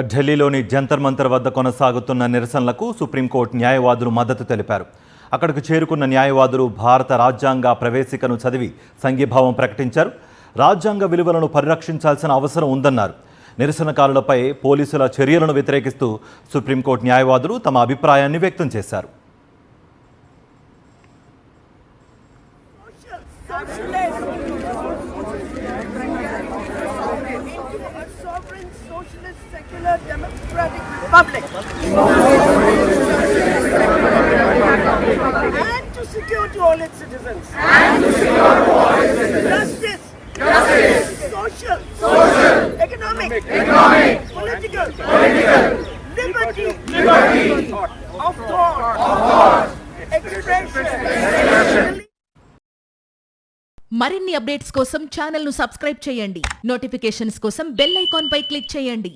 ఢిల్లీలోని జంతర్ మంతర్ వద్ద కొనసాగుతున్న నిరసనలకు సుప్రీంకోర్టు న్యాయవాదులు మద్దతు తెలిపారు. అక్కడికి చేరుకున్న న్యాయవాదులు భారత రాజ్యాంగ ప్రవేశికను చదివి సంఘీభావం ప్రకటించారు. రాజ్యాంగ విలువలను పరిరక్షించాల్సిన అవసరం ఉందన్నారు. నిరసనకారులపై పోలీసుల చర్యలను వ్యతిరేకిస్తూ సుప్రీంకోర్టు న్యాయవాదులు తమ అభిప్రాయాన్ని వ్యక్తం చేశారు. Socialist, secular, democratic republic. And to secure to all its citizens. Justice. Social. Economic. Political. Liberty. Of thought. Expression. మరిన్ని అప్డేట్స్ కోసం ఛానల్ ను సబ్స్క్రైబ్ చేయండి. నోటిఫికేషన్స్ కోసం బెల్ ఐకాన్ పై క్లిక్ చేయండి.